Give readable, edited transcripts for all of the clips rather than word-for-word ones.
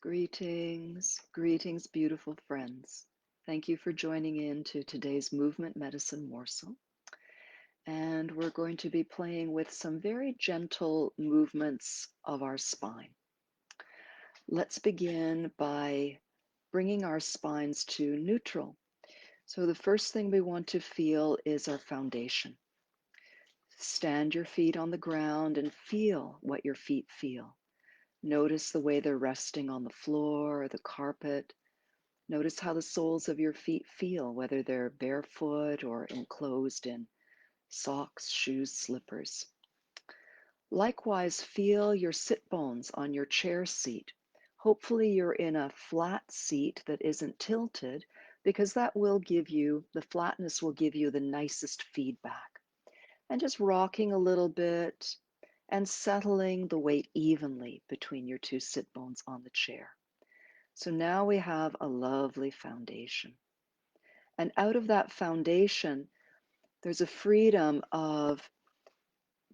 Greetings, greetings, beautiful friends. Thank you for joining in to today's Movement Medicine Morsel. And we're going to be playing with some very gentle movements of our spine. Let's begin by bringing our spines to neutral. So the first thing we want to feel is our foundation. Stand your feet on the ground and feel what your feet feel. Notice the way they're resting on the floor or the carpet. Notice how the soles of your feet feel, whether they're barefoot or enclosed in socks, shoes, slippers. Likewise, feel your sit bones on your chair seat. Hopefully you're in a flat seat that isn't tilted, because that will give you, the flatness will give you the nicest feedback. And just rocking a little bit and settling the weight evenly between your two sit bones on the chair. So now we have a lovely foundation. And out of that foundation, there's a freedom of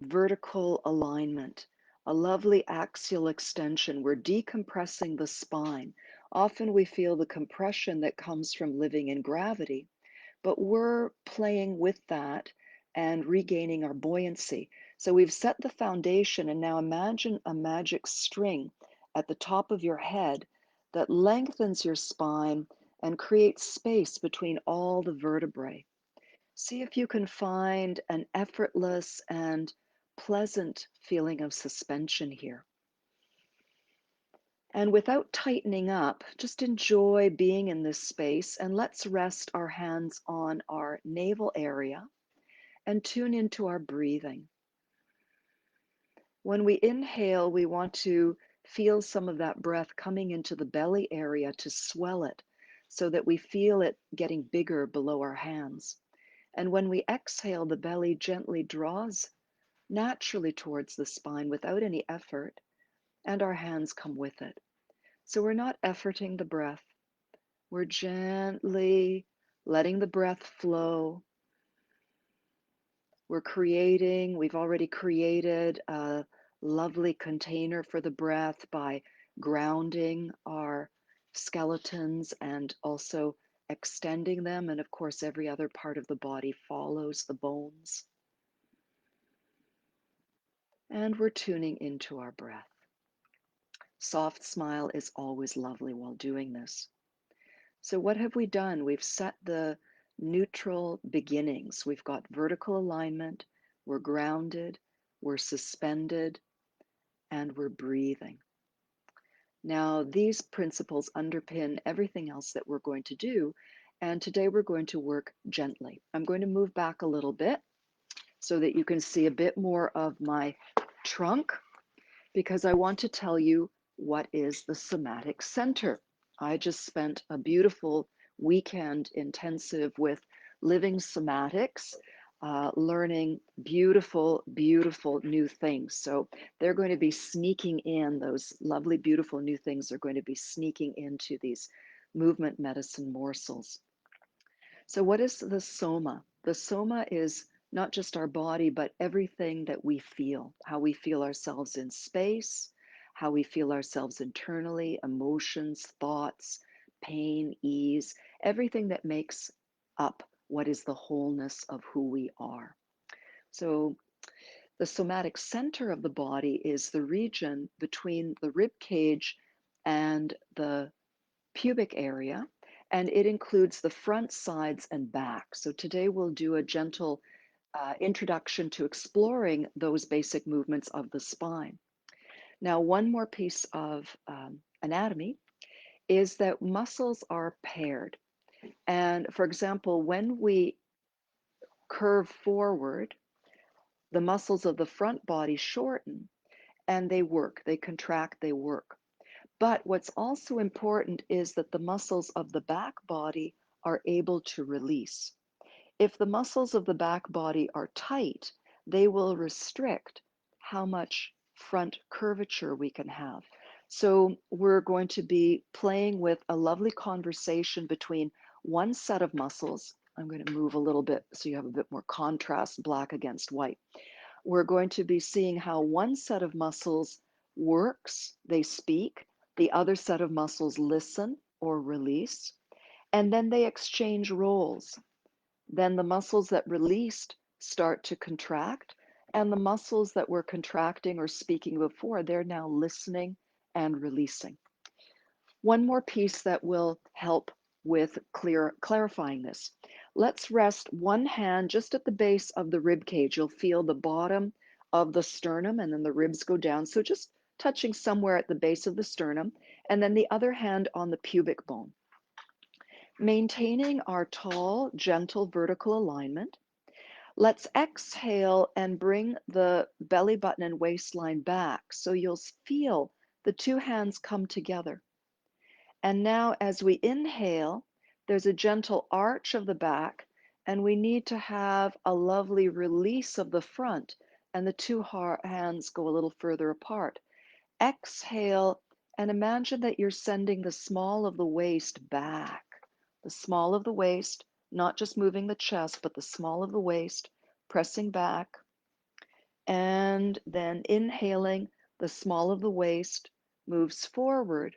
vertical alignment, a lovely axial extension. We're decompressing the spine. Often we feel the compression that comes from living in gravity, but we're playing with that and regaining our buoyancy. So we've set the foundation, and now imagine a magic string at the top of your head that lengthens your spine and creates space between all the vertebrae. See if you can find an effortless and pleasant feeling of suspension here. And without tightening up, just enjoy being in this space, and let's rest our hands on our navel area and tune into our breathing. When we inhale, we want to feel some of that breath coming into the belly area to swell it so that we feel it getting bigger below our hands. And when we exhale, the belly gently draws naturally towards the spine without any effort, and our hands come with it. So we're not efforting the breath. We're gently letting the breath flow. We've already created a lovely container for the breath by grounding our skeletons and also extending them. And of course, every other part of the body follows the bones. And we're tuning into our breath. Soft smile is always lovely while doing this. So what have we done? We've set the neutral beginnings. We've got vertical alignment, we're grounded, we're suspended, and we're breathing. Now, these principles underpin everything else that we're going to do, and today we're going to work gently. I'm going to move back a little bit so that you can see a bit more of my trunk, because I want to tell you what is the somatic center. I just spent a beautiful weekend intensive with living somatics, learning beautiful, beautiful new things. So they're going to be sneaking in, those lovely, beautiful new things are going to be sneaking into these movement medicine morsels. So what is the soma? The soma is not just our body, but everything that we feel, how we feel ourselves in space, how we feel ourselves internally, emotions, thoughts, pain, ease, everything that makes up what is the wholeness of who we are. So the somatic center of the body is the region between the rib cage and the pubic area, and it includes the front, sides, and back. So today we'll do a gentle introduction to exploring those basic movements of the spine. Now, one more piece of anatomy is that muscles are paired. And for example, when we curve forward, the muscles of the front body shorten and they work, they contract, they work. But what's also important is that the muscles of the back body are able to release. If the muscles of the back body are tight, they will restrict how much front curvature we can have. So we're going to be playing with a lovely conversation between one set of muscles. I'm going to move a little bit so you have a bit more contrast, black against white. We're going to be seeing how one set of muscles works, they speak, The other set of muscles listen or release, and then they exchange roles. Then the muscles that released start to contract, and the muscles that were contracting or speaking before, they're now listening and releasing. One more piece that will help with clarifying this. Let's rest one hand just at the base of the rib cage. You'll feel the bottom of the sternum and then the ribs go down. So just touching somewhere at the base of the sternum, and then the other hand on the pubic bone. Maintaining our tall, gentle vertical alignment. Let's exhale and bring the belly button and waistline back. So you'll feel the two hands come together. And now, as we inhale, there's a gentle arch of the back, and we need to have a lovely release of the front, and the two hands go a little further apart. Exhale, and imagine that you're sending the small of the waist back. The small of the waist, not just moving the chest, but the small of the waist, pressing back. And then inhaling, the small of the waist moves forward.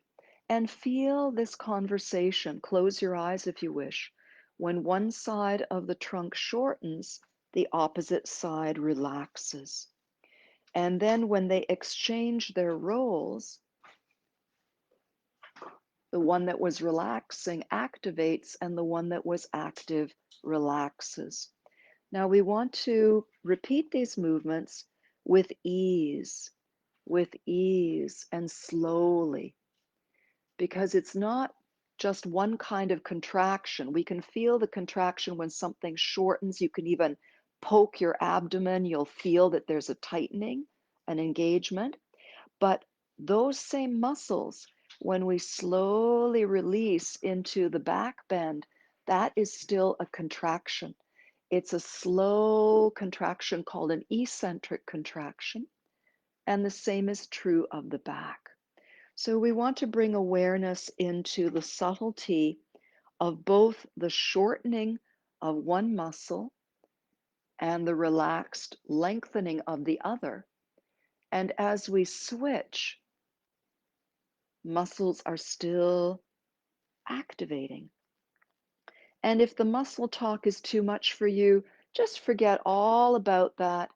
And feel this conversation. Close your eyes if you wish. When one side of the trunk shortens, the opposite side relaxes. And then when they exchange their roles, the one that was relaxing activates, and the one that was active relaxes. Now we want to repeat these movements with ease and slowly, because it's not just one kind of contraction. We can feel the contraction when something shortens. You can even poke your abdomen. You'll feel that there's a tightening, an engagement. But those same muscles, when we slowly release into the back bend, that is still a contraction. It's a slow contraction called an eccentric contraction. And the same is true of the back. So we want to bring awareness into the subtlety of both the shortening of one muscle and the relaxed lengthening of the other. And as we switch, muscles are still activating. And if the muscle talk is too much for you, just forget all about that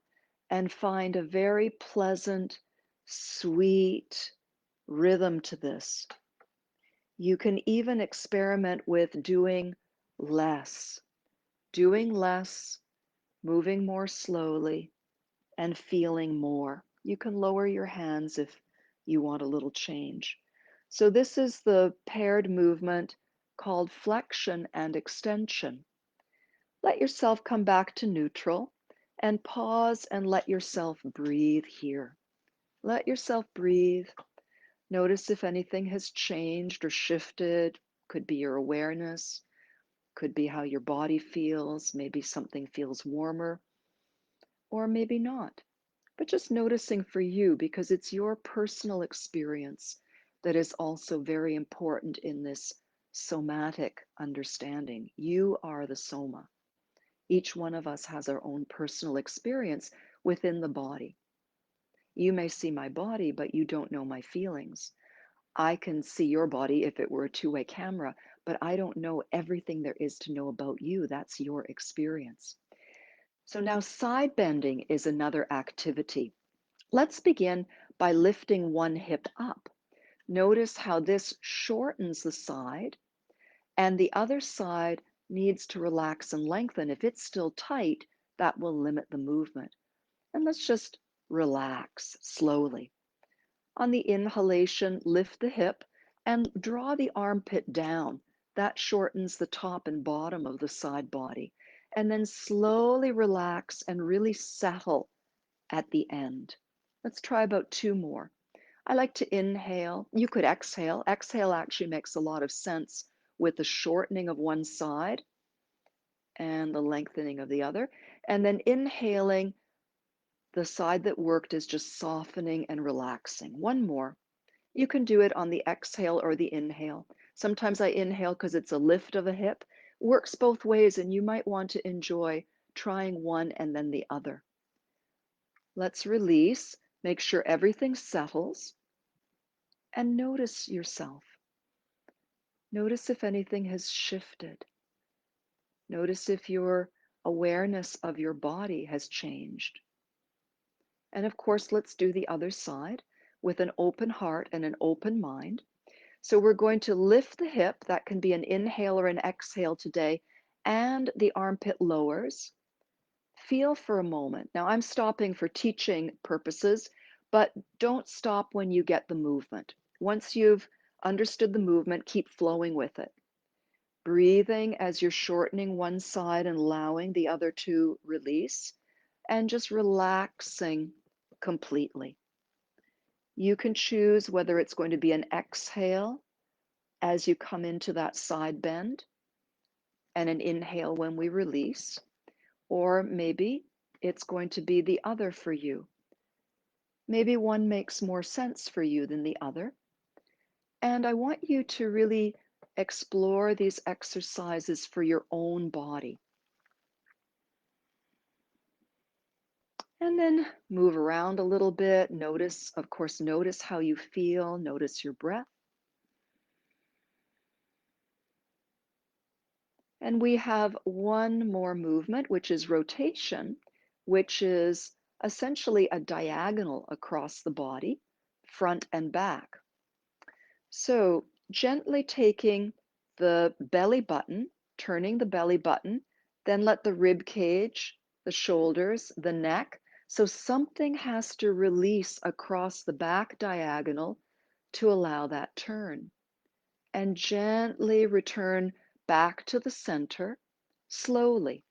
and find a very pleasant, sweet rhythm to this. You can even experiment with doing less, moving more slowly, and feeling more. You can lower your hands if you want a little change. So this is the paired movement called flexion and extension. Let yourself come back to neutral and pause and let yourself breathe here. Let yourself breathe. Notice if anything has changed or shifted. Could be your awareness, could be how your body feels. Maybe something feels warmer, or maybe not. But just noticing for you, because it's your personal experience that is also very important in this somatic understanding. You are the soma. Each one of us has our own personal experience within the body. You may see my body, but you don't know my feelings. I can see your body if it were a two-way camera, but I don't know everything there is to know about you. That's your experience. So now side bending is another activity. Let's begin by lifting one hip up. Notice how this shortens the side, and the other side needs to relax and lengthen. If it's still tight, that will limit the movement. And let's just relax slowly. On the inhalation, lift the hip and draw the armpit down. That shortens the top and bottom of the side body. And then slowly relax and really settle at the end. Let's try about two more. I like to inhale. You could exhale. Exhale actually makes a lot of sense with the shortening of one side and the lengthening of the other. And then inhaling, the side that worked is just softening and relaxing. One more. You can do it on the exhale or the inhale. Sometimes I inhale because it's a lift of a hip. Works both ways, and you might want to enjoy trying one and then the other. Let's release. Make sure everything settles. and notice yourself. Notice if anything has shifted. Notice if your awareness of your body has changed. And of course, let's do the other side with an open heart and an open mind. So we're going to lift the hip. That can be an inhale or an exhale today. And the armpit lowers. Feel for a moment. Now, I'm stopping for teaching purposes, but don't stop when you get the movement. Once you've understood the movement, keep flowing with it. Breathing as you're shortening one side and allowing the other to release, and just relaxing completely. You can choose whether it's going to be an exhale as you come into that side bend and an inhale when we release, or maybe it's going to be the other for you. Maybe one makes more sense for you than the other. And I want you to really explore these exercises for your own body. And then move around a little bit. Notice, of course, notice how you feel. Notice your breath. And we have one more movement, which is rotation, which is essentially a diagonal across the body, front and back. So gently taking the belly button, turning the belly button, then let the rib cage, the shoulders, the neck. So something has to release across the back diagonal to allow that turn. And gently return back to the center, slowly.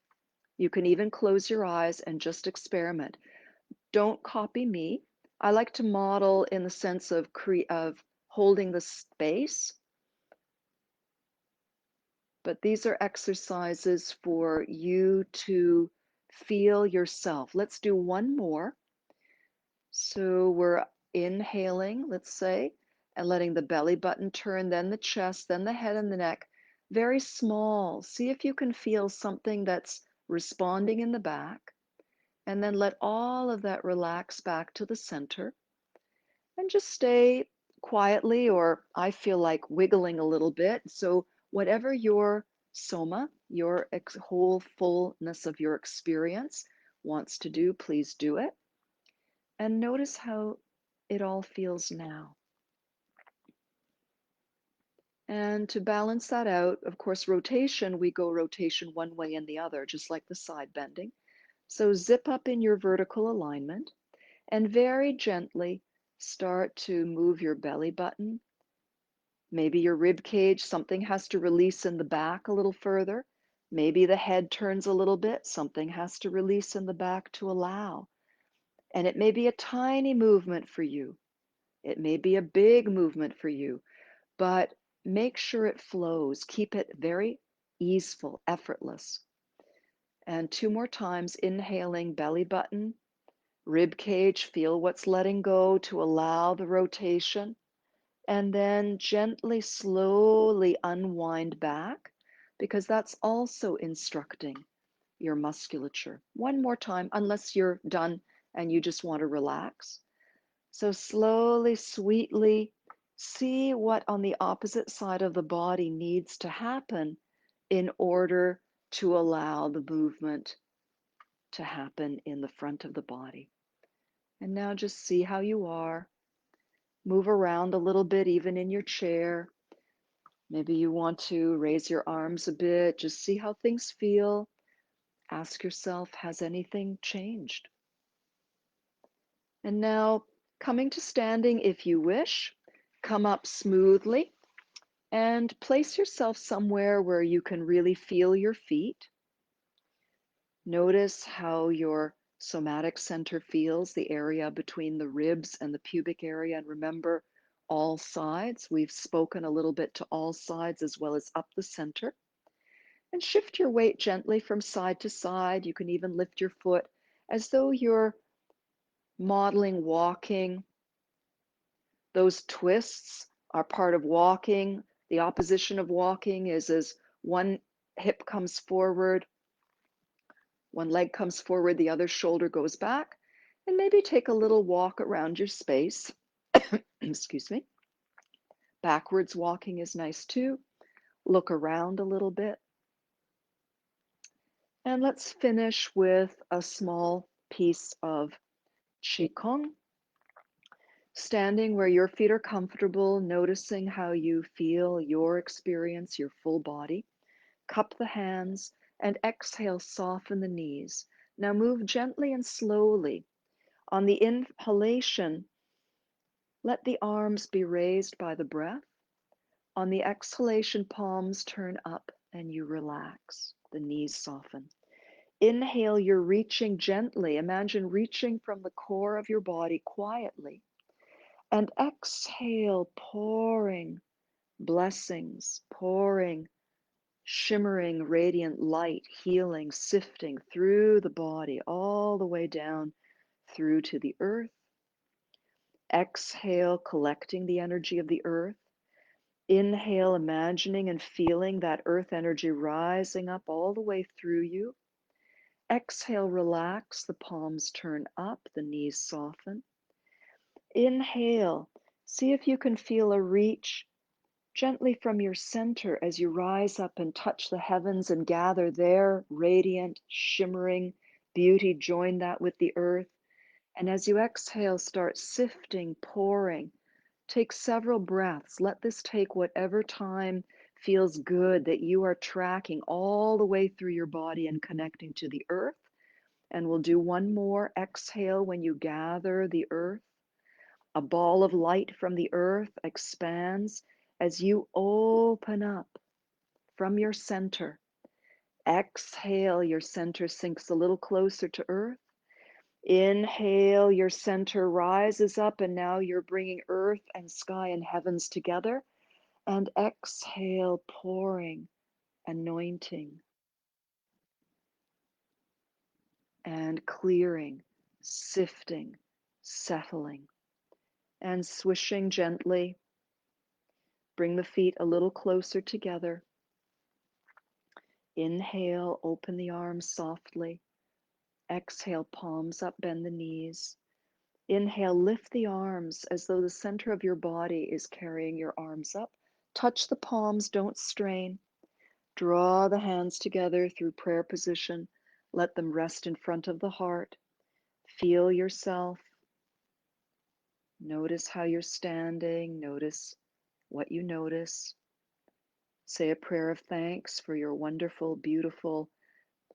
You can even close your eyes and just experiment. Don't copy me. I like to model in the sense of holding the space, but these are exercises for you to feel yourself. Let's do one more. So we're inhaling, let's say, and letting the belly button turn, then the chest, then the head and the neck. Very small. See if you can feel something that's responding in the back. And then let all of that relax back to the center. And just stay quietly, or I feel like wiggling a little bit. So, whatever your soma, your whole fullness of your experience wants to do, please do it. And notice how it all feels now. And to balance that out, of course, rotation, we go rotation one way and the other, just like the side bending. So zip up in your vertical alignment and very gently start to move your belly button. Maybe your rib cage, something has to release in the back a little further. Maybe the head turns a little bit, something has to release in the back to allow. And it may be a tiny movement for you. It may be a big movement for you, but make sure it flows. Keep it very easeful, effortless. And two more times, inhaling belly button, rib cage, feel what's letting go to allow the rotation. And then gently, slowly unwind back because that's also instructing your musculature. One more time, unless you're done and you just want to relax. So slowly, sweetly see what on the opposite side of the body needs to happen in order to allow the movement to happen in the front of the body. And now just see how you are. Move around a little bit, even in your chair. Maybe you want to raise your arms a bit. Just see how things feel. Ask yourself, has anything changed? And now, coming to standing if you wish, come up smoothly and place yourself somewhere where you can really feel your feet. Notice how your somatic center feels, the area between the ribs and the pubic area. And remember, all sides. We've spoken a little bit to all sides as well as up the center. And shift your weight gently from side to side. You can even lift your foot as though you're modeling walking. Those twists are part of walking. The opposition of walking is as one hip comes forward, one leg comes forward, the other shoulder goes back. And maybe take a little walk around your space. Excuse me. Backwards walking is nice too. Look around a little bit. And let's finish with a small piece of Qigong. Standing where your feet are comfortable, noticing how you feel your experience, your full body. Cup the hands and exhale, soften the knees. Now move gently and slowly. On the inhalation, let the arms be raised by the breath. On the exhalation, palms turn up and you relax. The knees soften. Inhale, you're reaching gently. Imagine reaching from the core of your body quietly. And exhale, pouring blessings, pouring shimmering, radiant light, healing, sifting through the body, all the way down through to the earth. Exhale, collecting the energy of the earth. Inhale, imagining and feeling that earth energy rising up all the way through you. Exhale, relax, the palms turn up, the knees soften. Inhale, see if you can feel a reach gently from your center as you rise up and touch the heavens and gather their radiant, shimmering beauty. Join that with the earth. And as you exhale, start sifting, pouring. Take several breaths. Let this take whatever time feels good that you are tracking all the way through your body and connecting to the earth. And we'll do one more exhale when you gather the earth. A ball of light from the earth expands as you open up from your center. Exhale, your center sinks a little closer to earth. Inhale, your center rises up, and now you're bringing earth and sky and heavens together. And exhale, pouring, anointing, and clearing, sifting, settling, and swishing gently. Bring the feet a little closer together. Inhale, open the arms softly. Exhale, palms up, bend the knees. Inhale, lift the arms as though the center of your body is carrying your arms up. Touch the palms, don't strain. Draw the hands together through prayer position. Let them rest in front of the heart. Feel yourself. Notice how you're standing. Notice what you notice. Say a prayer of thanks for your wonderful, beautiful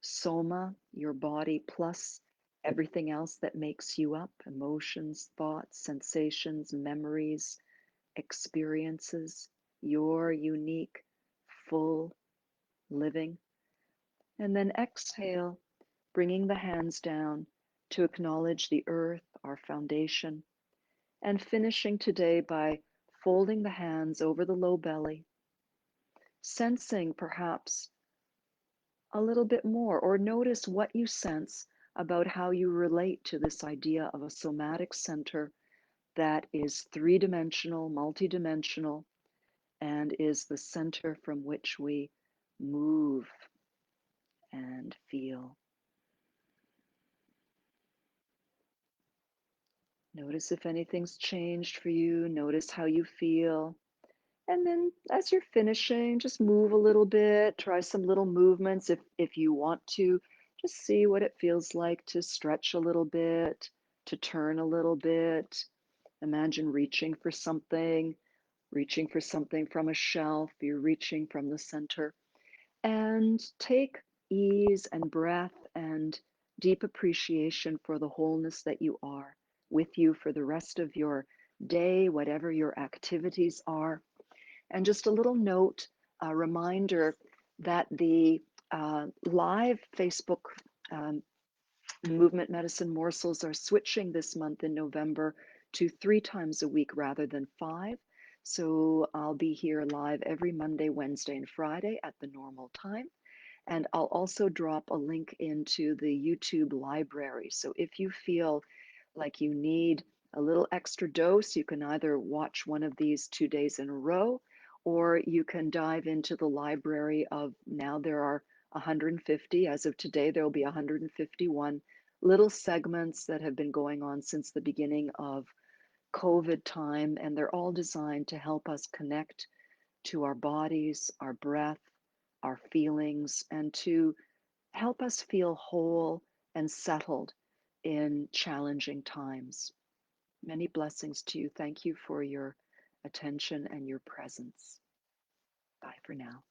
soma, your body, plus everything else that makes you up, emotions, thoughts, sensations, memories, experiences, your unique, full living. And then exhale, bringing the hands down to acknowledge the earth, our foundation, and finishing today by folding the hands over the low belly, sensing perhaps a little bit more, or notice what you sense about how you relate to this idea of a somatic center that is three-dimensional, multidimensional, and is the center from which we move and feel. Notice if anything's changed for you. Notice how you feel. And then as you're finishing, just move a little bit, try some little movements if you want to. Just see what it feels like to stretch a little bit, to turn a little bit. Imagine reaching for something from a shelf. You're reaching from the center. And take ease and breath and deep appreciation for the wholeness that you are with you for the rest of your day, whatever your activities are. And just a little note, a reminder that the live Facebook um, movement medicine morsels are switching this month in November to 3 times a week rather than 5. So I'll be here live every Monday, Wednesday, and Friday at the normal time. And I'll also drop a link into the YouTube library. So if you feel like you need a little extra dose, you can either watch one of these 2 days in a row, or you can dive into the library of, now there are 150. As of today, there will be 151 little segments that have been going on since the beginning of COVID time, and they're all designed to help us connect to our bodies, our breath, our feelings, and to help us feel whole and settled in challenging times. Many blessings to you. Thank you for your attention and your presence. Bye for now.